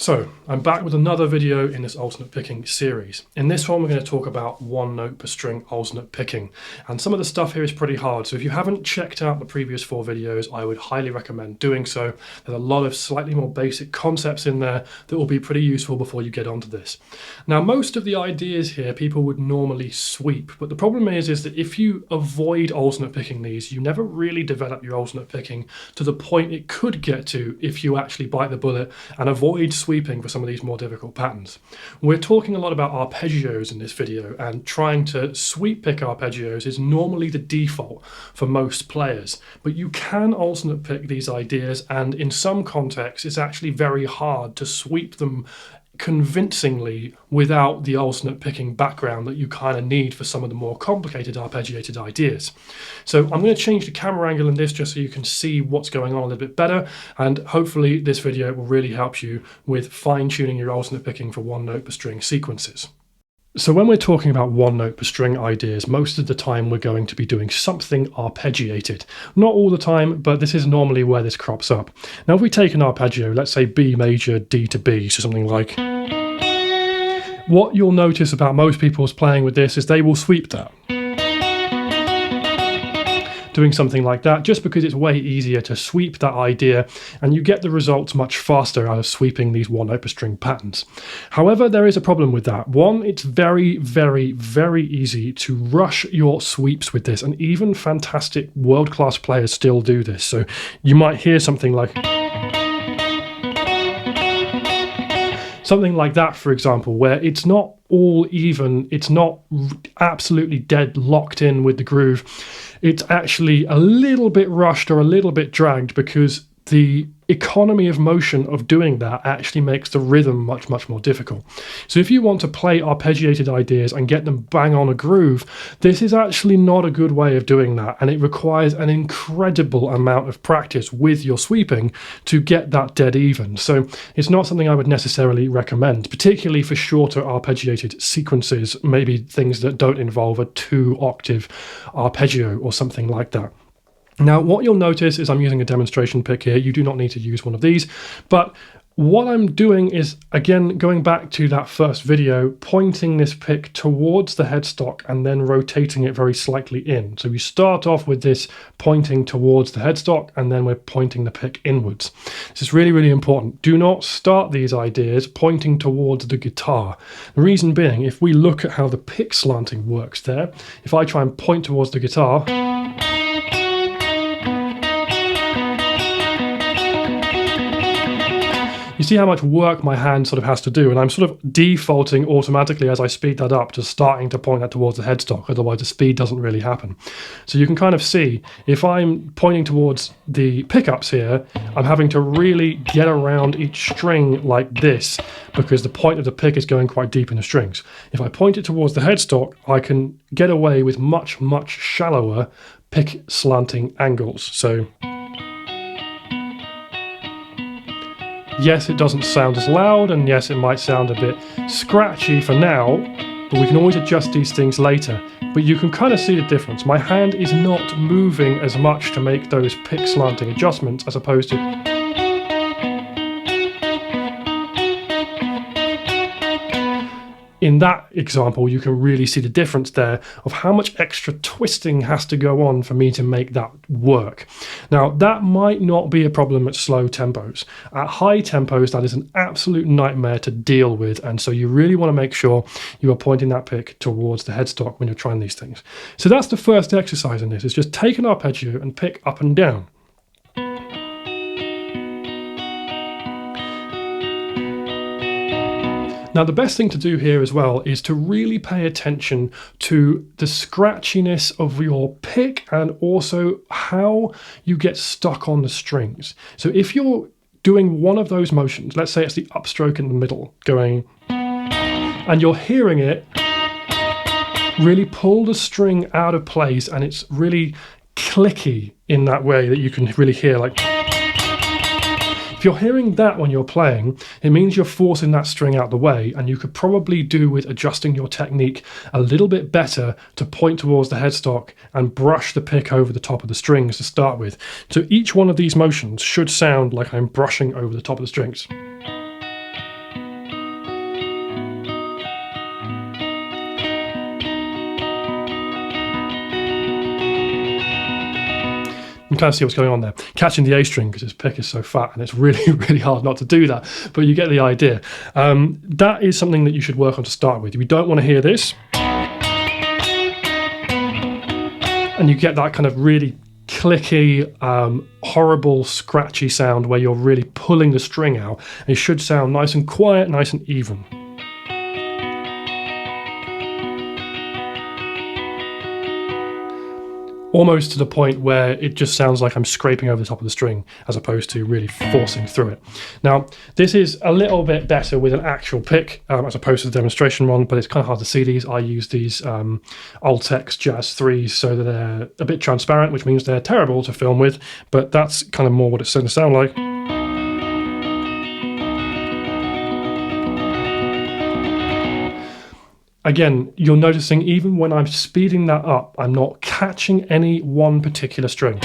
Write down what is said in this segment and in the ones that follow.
So, I'm back with another video in this alternate picking series. In this one, we're going to talk about one note per string alternate picking. And some of the stuff here is pretty hard, so if you haven't checked out the previous 4 videos, I would highly recommend doing so. There's a lot of slightly more basic concepts in there that will be pretty useful before you get onto this. Now, most of the ideas here, people would normally sweep, but the problem is that if you avoid alternate picking these, you never really develop your alternate picking to the point it could get to if you actually bite the bullet and avoid sweeping for some of these more difficult patterns. We're talking a lot about arpeggios in this video, and trying to sweep pick arpeggios is normally the default for most players, but you can alternate pick these ideas, and in some contexts it's actually very hard to sweep them convincingly without the alternate picking background that you kind of need for some of the more complicated arpeggiated ideas. So I'm going to change the camera angle in this just so you can see what's going on a little bit better, and hopefully this video will really help you with fine-tuning your alternate picking for one note per string sequences. So when we're talking about one note per string ideas, most of the time we're going to be doing something arpeggiated. Not all the time, but this is normally where this crops up. Now if we take an arpeggio, let's say B major, D to B, so something like... What you'll notice about most people's playing with this is they will sweep that. Doing something like that, just because it's way easier to sweep that idea, and you get the results much faster out of sweeping these one note per string patterns. However, there is a problem with that. One, it's very, very, very easy to rush your sweeps with this, and even fantastic world-class players still do this. So you might hear something like... Something like that, for example, where it's not all even, it's not absolutely dead locked in with the groove. It's actually a little bit rushed or a little bit dragged, because the economy of motion of doing that actually makes the rhythm much, much more difficult. So if you want to play arpeggiated ideas and get them bang on a groove, this is actually not a good way of doing that, and it requires an incredible amount of practice with your sweeping to get that dead even. So it's not something I would necessarily recommend, particularly for shorter arpeggiated sequences, maybe things that don't involve a 2-octave arpeggio or something like that. Now, what you'll notice is I'm using a demonstration pick here. You do not need to use one of these, but what I'm doing is, again, going back to that first video, pointing this pick towards the headstock and then rotating it very slightly in. So we start off with this pointing towards the headstock, and then we're pointing the pick inwards. This is really, really important. Do not start these ideas pointing towards the guitar. The reason being, if we look at how the pick slanting works there, if I try and point towards the guitar, you see how much work my hand sort of has to do, and I'm sort of defaulting automatically as I speed that up to starting to point that towards the headstock, otherwise the speed doesn't really happen. So you can kind of see, if I'm pointing towards the pickups here, I'm having to really get around each string like this, because the point of the pick is going quite deep in the strings. If I point it towards the headstock, I can get away with much, much shallower pick slanting angles. So yes, it doesn't sound as loud, and yes, it might sound a bit scratchy for now, but we can always adjust these things later. But you can kind of see the difference. My hand is not moving as much to make those pick slanting adjustments, as opposed to... In that example, you can really see the difference there of how much extra twisting has to go on for me to make that work. Now, that might not be a problem at slow tempos. At high tempos, that is an absolute nightmare to deal with, and so you really want to make sure you are pointing that pick towards the headstock when you're trying these things. So that's the first exercise in this, is just take an arpeggio and pick up and down. Now, the best thing to do here as well is to really pay attention to the scratchiness of your pick, and also how you get stuck on the strings. So if you're doing one of those motions, let's say it's the upstroke in the middle, going, and you're hearing it really pull the string out of place, and it's really clicky in that way that you can really hear, like... If you're hearing that when you're playing, it means you're forcing that string out the way, and you could probably do with adjusting your technique a little bit better to point towards the headstock and brush the pick over the top of the strings to start with. So each one of these motions should sound like I'm brushing over the top of the strings. You kind of see what's going on there. Catching the A string because its pick is so fat, and it's really, really hard not to do that. But you get the idea. That is something that you should work on to start with. We don't want to hear this. And you get that kind of really clicky, horrible, scratchy sound where you're really pulling the string out. It should sound nice and quiet, nice and even. Almost to the point where it just sounds like I'm scraping over the top of the string as opposed to really forcing through it. Now, this is a little bit better with an actual pick as opposed to the demonstration one, but it's kind of hard to see these. I use these Ultex Jazz 3s so that they're a bit transparent, which means they're terrible to film with, but that's kind of more what it's going to sound like. Again, you're noticing even when I'm speeding that up, I'm not catching any one particular string.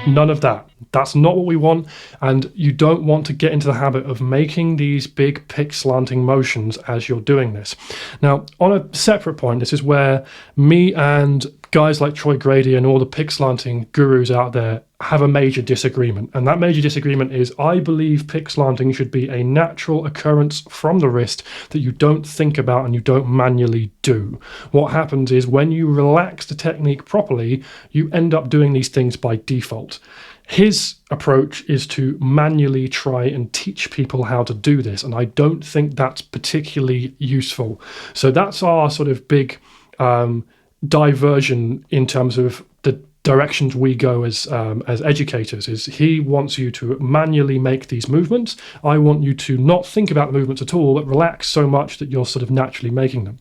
None of that. That's not what we want, and you don't want to get into the habit of making these big pick slanting motions as you're doing this. Now, on a separate point, this is where me and guys like Troy Grady and all the pick slanting gurus out there have a major disagreement. And that major disagreement is I believe pick slanting should be a natural occurrence from the wrist that you don't think about and you don't manually do. What happens is when you relax the technique properly, you end up doing these things by default. His approach is to manually try and teach people how to do this, and I don't think that's particularly useful. So that's our sort of big diversion in terms of the directions we go as educators. Is he wants you to manually make these movements. I want you to not think about the movements at all, but relax so much that you're sort of naturally making them.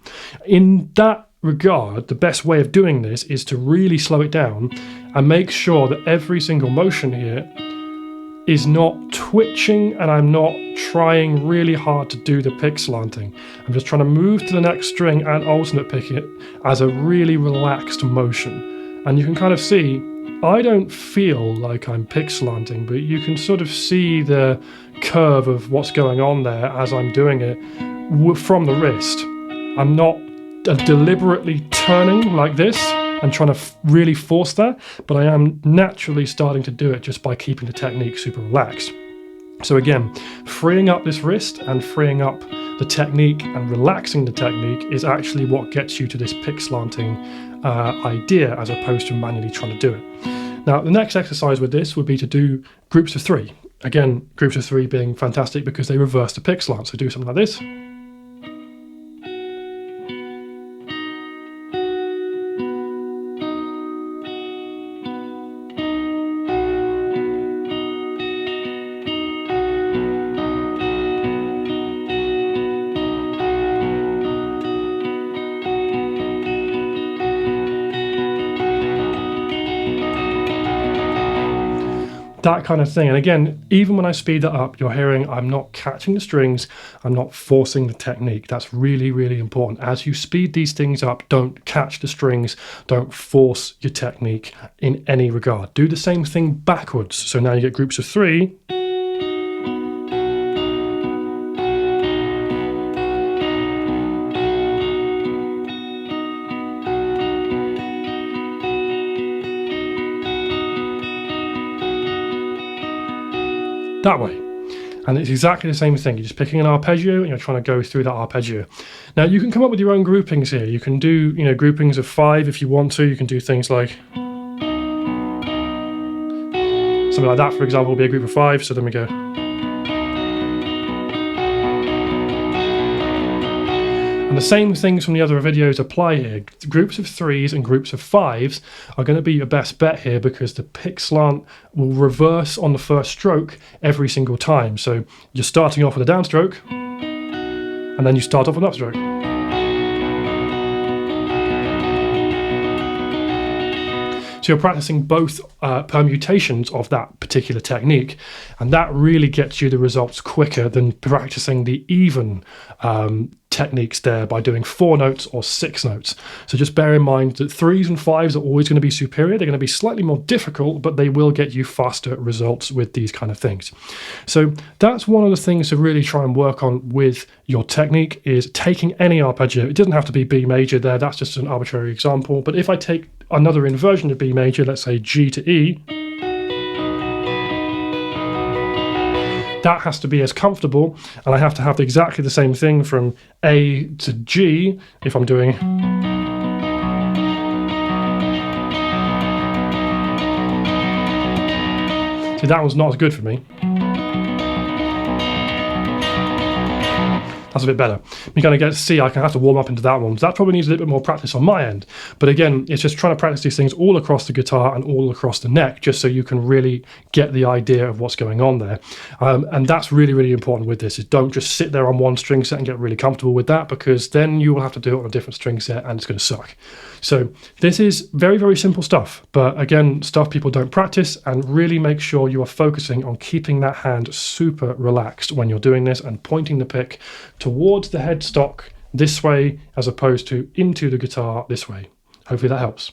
In that regard, the best way of doing this is to really slow it down and make sure that every single motion here is not twitching and I'm not trying really hard to do the pick slanting. I'm just trying to move to the next string and alternate pick it as a really relaxed motion. And you can kind of see, I don't feel like I'm pick slanting, but you can sort of see the curve of what's going on there as I'm doing it from the wrist. I'm not deliberately turning like this and trying to really force that, but I am naturally starting to do it just by keeping the technique super relaxed. So again, freeing up this wrist and freeing up the technique and relaxing the technique is actually what gets you to this pick slanting idea as opposed to manually trying to do it. Now, the next exercise with this would be to do groups of three. Again, groups of three being fantastic because they reverse the pick slant. So do something like this. That kind of thing. And again, even when I speed that up, you're hearing I'm not catching the strings, I'm not forcing the technique. That's really, really important. As you speed these things up, don't catch the strings, don't force your technique in any regard. Do the same thing backwards. So now you get groups of three. That way. And it's exactly the same thing. You're just picking an arpeggio and you're trying to go through that arpeggio. Now you can come up with your own groupings here. You can do, groupings of 5 if you want to. You can do things like something like that, for example, will be a group of 5. So then we go. And the same things from the other videos apply here. Groups of 3s and groups of 5s are going to be your best bet here because the pick slant will reverse on the first stroke every single time. So you're starting off with a downstroke, and then you start off with an upstroke. So you're practicing both permutations of that particular technique, and that really gets you the results quicker than practicing the even techniques there by doing 4 notes or 6 notes. So just bear in mind that 3s and 5s are always going to be superior. They're going to be slightly more difficult, but they will get you faster results with these kind of things. So that's one of the things to really try and work on with your technique, is taking any arpeggio. It doesn't have to be B major there, that's just an arbitrary example. But if I take another inversion of B major, let's say G to E, that has to be as comfortable, and I have to have exactly the same thing from A to G if I'm doing. See, that one's not as good for me. That's a bit better. You're going to get to see I can have to warm up into that one. So that probably needs a little bit more practice on my end. But again, it's just trying to practice these things all across the guitar and all across the neck, just so you can really get the idea of what's going on there. And that's really, really important with this, is don't just sit there on one string set and get really comfortable with that, because then you will have to do it on a different string set and it's going to suck. So this is very, very simple stuff. But again, stuff people don't practice, and really make sure you are focusing on keeping that hand super relaxed when you're doing this and pointing the pick towards the headstock this way as opposed to into the guitar this way. Hopefully that helps.